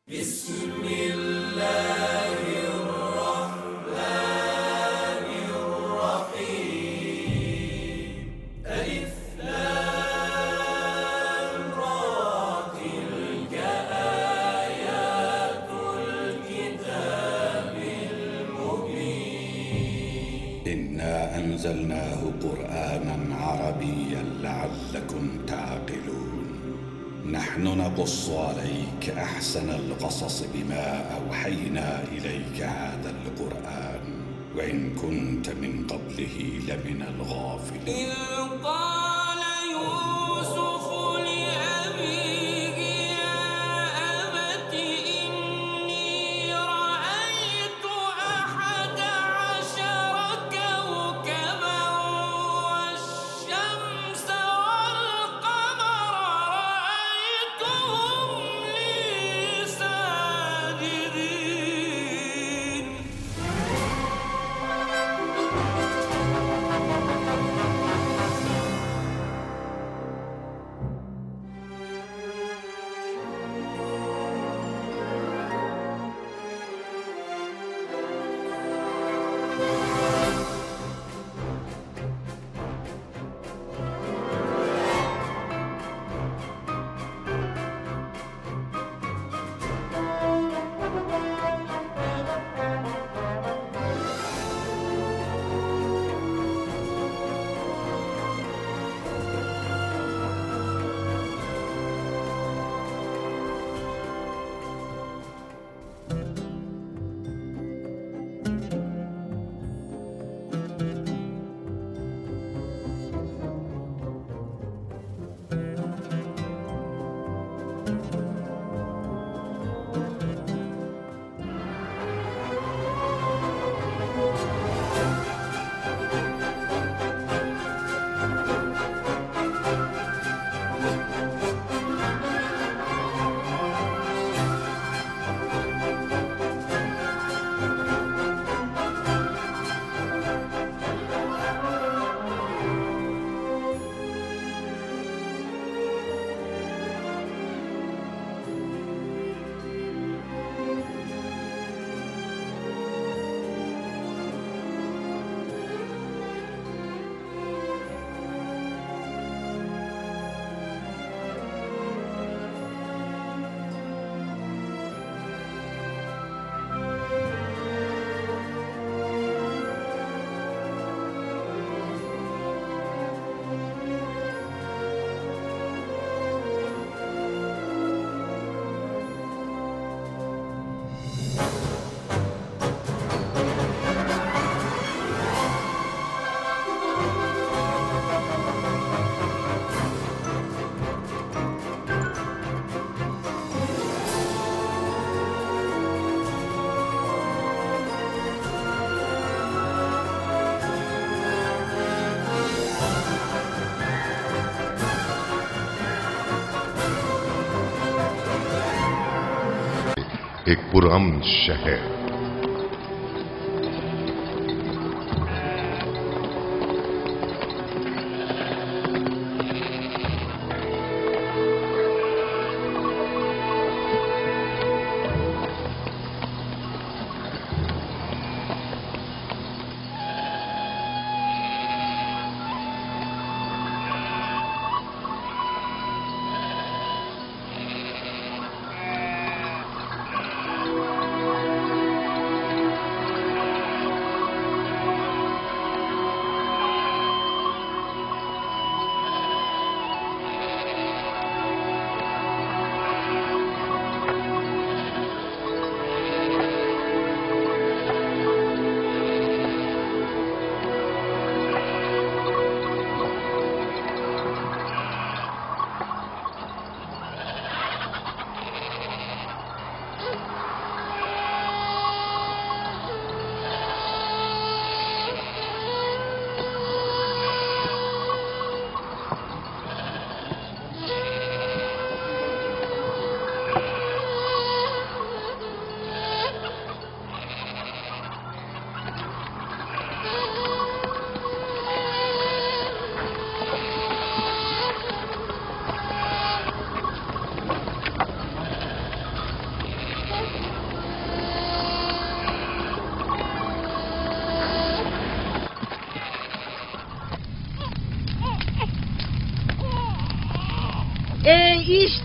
بسم الله الرحمن الرحيم ألف لام را تلك آيات الكتاب المبين إنا أنزلناه قرآنا عربيا لعلكم تعقلون نحن نقص عليك أحسن القصص بما أوحينا إليك هذا القرآن وإن كنت من قبله لمن الغافلين. إذ قال يوسف لأبيه يا أبت إني رأيت 11 كوكبا والشمس والقمر رأيتهم لي ساجدين. ایک پرامن شہر.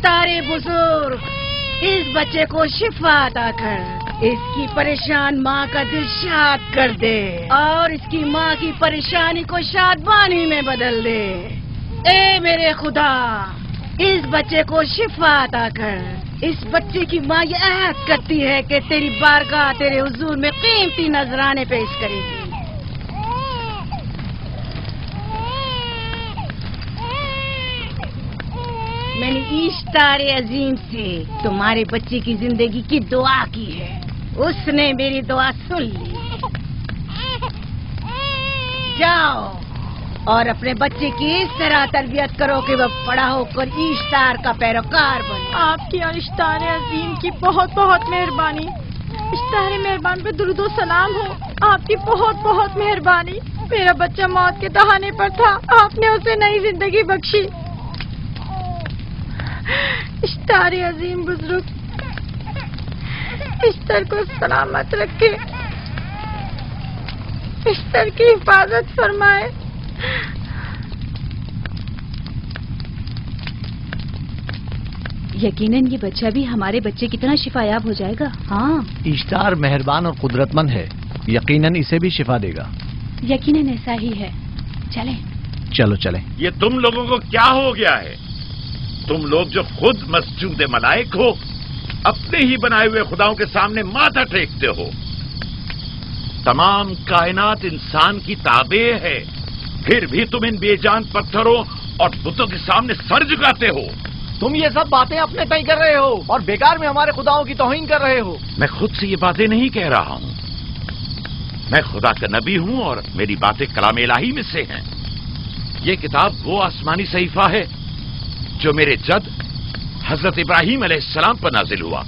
اشتار بزرگ، اس بچے کو شفا عطا کر، اس کی پریشان ماں کا دل شاد کر دے اور اس کی ماں کی پریشانی کو شادمانی میں بدل دے۔ اے میرے خدا، اس بچے کو شفا عطا کر۔ اس بچے کی ماں یہ عہد کرتی ہے کہ تیری بارگاہ تیرے حضور میں قیمتی نذرانے پیش کرے گی۔ میں نے اشتار عظیم سے تمہارے بچے کی زندگی کی دعا کی ہے، اس نے میری دعا سن لی۔ جاؤ اور اپنے بچے کی اس طرح تربیت کرو کہ وہ بڑا ہو کر اشتار کا پیروکار بنے۔ آپ کی اور اشتار عظیم کی بہت بہت مہربانی۔ اشتار مہربان پہ درود و سلام ہو، آپ کی بہت بہت مہربانی۔ میرا بچہ موت کے دہانے پر تھا، آپ نے اسے نئی زندگی بخشی۔ اشتار عظیم بزرگ اشتر کو سلامت رکھے، اشتر کی حفاظت فرمائے۔ یقیناً یہ بچہ بھی ہمارے بچے کی طرح شفا یاب ہو جائے گا۔ ہاں، اشتار مہربان اور قدرت مند ہے، یقیناً اسے بھی شفا دے گا۔ یقیناً ایسا ہی ہے۔ چلیں چلو چلیں۔ یہ تم لوگوں کو کیا ہو گیا ہے؟ تم لوگ جو خود مسجود ملائک ہو، اپنے ہی بنائے ہوئے خداؤں کے سامنے ماتھا ٹیکتے ہو۔ تمام کائنات انسان کی تابع ہے، پھر بھی تم ان بے جان پتھروں اور بتوں کے سامنے سر جھکاتے ہو۔ تم یہ سب باتیں اپنے تئیں کر رہے ہو اور بیکار میں ہمارے خداؤں کی توہین کر رہے ہو۔ میں خود سے یہ باتیں نہیں کہہ رہا ہوں، میں خدا کا نبی ہوں اور میری باتیں کلام الہی میں سے ہیں۔ یہ کتاب وہ آسمانی صحیفہ ہے جو میرے جد حضرت ابراہیم علیہ السلام پر نازل ہوا۔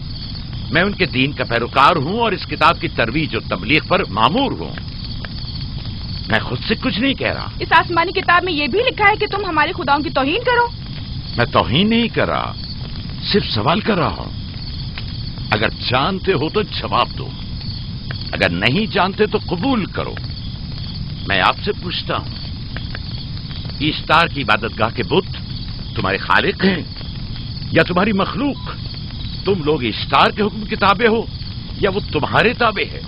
میں ان کے دین کا پیروکار ہوں اور اس کتاب کی ترویج اور تبلیغ پر مامور ہوں۔ میں خود سے کچھ نہیں کہہ رہا۔ اس آسمانی کتاب میں یہ بھی لکھا ہے کہ تم ہمارے خداؤں کی توہین کرو۔ میں توہین نہیں کر رہا، صرف سوال کر رہا ہوں۔ اگر جانتے ہو تو جواب دو، اگر نہیں جانتے تو قبول کرو۔ میں آپ سے پوچھتا ہوں، اشتار کی عبادت گاہ کے بت تمہارے خالق ہیں یا تمہاری مخلوق؟ تم لوگ اشتار کے حکم کے تابع ہو یا وہ تمہارے تابع ہے؟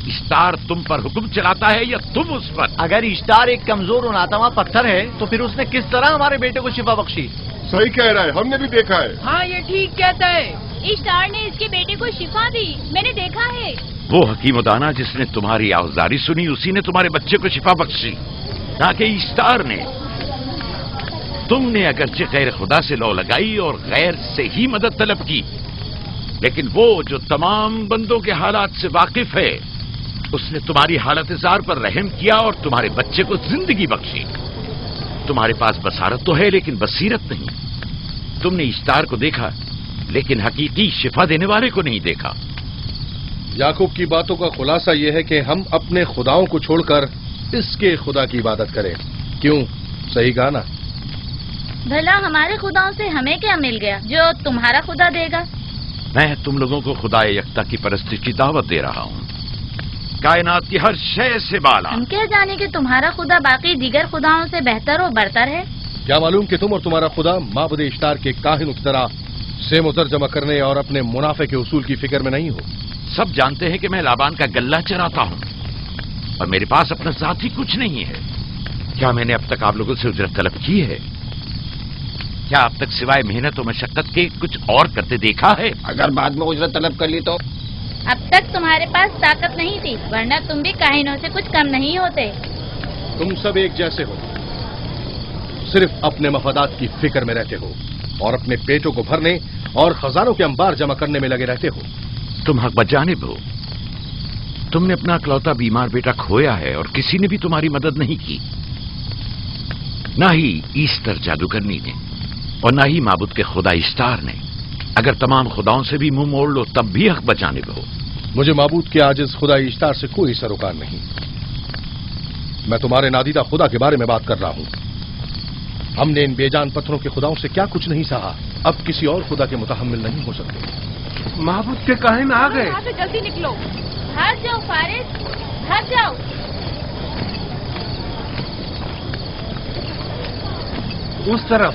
اشتار تم پر حکم چلاتا ہے یا تم اس پر؟ اگر اشتار ایک کمزور اور ناتواں پتھر ہے تو پھر اس نے کس طرح ہمارے بیٹے کو شفا بخشی؟ صحیح کہہ رہا ہے، ہم نے بھی دیکھا ہے۔ ہاں یہ ٹھیک کہتا ہے، اشتار نے اس کے بیٹے کو شفا دی، میں نے دیکھا ہے۔ وہ حکیم و دانا جس نے تمہاری آوازاری سنی، اسی نے تمہارے بچے کو شفا بخشی، نہ کہ اشتار نے۔ تم نے اگرچہ غیر خدا سے لو لگائی اور غیر سے ہی مدد طلب کی، لیکن وہ جو تمام بندوں کے حالات سے واقف ہے، اس نے تمہاری حالت زار پر رحم کیا اور تمہارے بچے کو زندگی بخشی۔ تمہارے پاس بصارت تو ہے لیکن بصیرت نہیں۔ تم نے اشتار کو دیکھا لیکن حقیقی شفا دینے والے کو نہیں دیکھا۔ یعقوب کی باتوں کا خلاصہ یہ ہے کہ ہم اپنے خداؤں کو چھوڑ کر اس کے خدا کی عبادت کریں۔ کیوں؟ صحیح کہا نا؟ بھلا ہمارے خداؤں سے ہمیں کیا مل گیا جو تمہارا خدا دے گا؟ میں تم لوگوں کو خدا یکتا کی پرستش کی دعوت دے رہا ہوں، کائنات کی ہر شے سے بالا۔ ہم کیا جانے کہ تمہارا خدا باقی دیگر خداؤں سے بہتر و برتر ہے؟ کیا معلوم کہ تم اور تمہارا خدا معبود اشتار کے کاہنوں کی طرح سیم و زر جمع کرنے اور اپنے منافع کے اصول کی فکر میں نہیں ہو؟ سب جانتے ہیں کہ میں لابان کا گلہ چراتا ہوں اور میرے پاس اپنا ذاتی کچھ نہیں ہے۔ کیا میں نے اب تک آپ لوگوں سے اجرت طلب کی ہے؟ کیا اب تک سوائے محنت و مشقت کے کچھ اور کرتے دیکھا ہے؟ اگر بعد میں اجرت طلب کر لی تو؟ اب تک تمہارے پاس طاقت نہیں تھی، ورنہ تم بھی کاہنوں سے کچھ کم نہیں ہوتے۔ تم سب ایک جیسے ہو، صرف اپنے مفادات کی فکر میں رہتے ہو اور اپنے پیٹوں کو بھرنے اور خزانوں کے انبار جمع کرنے میں لگے رہتے ہو۔ تم حق بجانب ہو۔ تم نے اپنا اکلوتا بیمار بیٹا کھویا ہے اور کسی نے بھی تمہاری مدد نہیں کی، نہ ہی ایسٹر جادوگرنی نے اور نہ ہی معبود کے خدا اشتار نے۔ اگر تمام خداؤں سے بھی منہ موڑ لو تب بھی حق بجانب ہو۔ مجھے معبود کے عاجز خدا اشتار سے کوئی سروکار نہیں۔ میں تمہارے نادیدہ خدا کے بارے میں بات کر رہا ہوں۔ ہم نے ان بے جان پتھروں کے خداؤں سے کیا کچھ نہیں سہا، اب کسی اور خدا کے متحمل نہیں ہو سکتے۔ محبوب کے کاہن آ گئے۔ یہاں سے جلدی نکلو۔ ہٹ جاؤ فارس، ہٹ جاؤ۔ اس طرف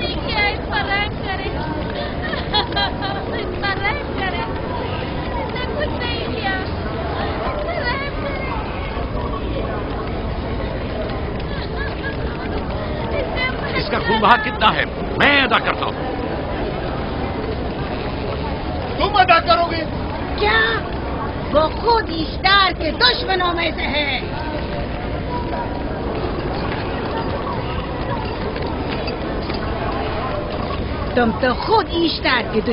نہیں کیا، اس پر رحم کرے، اس پر رحم کرے، اس نے کچھ نہیں کیا، اس پر رحم کرے، اس کا خون بہا کتنا ہے میں ادا کرتا ہوں. تم ادا کرو گے؟ کیا وہ خود اشتار کے دشمنوں میں سے ہے؟ تم تو خود اشتار کے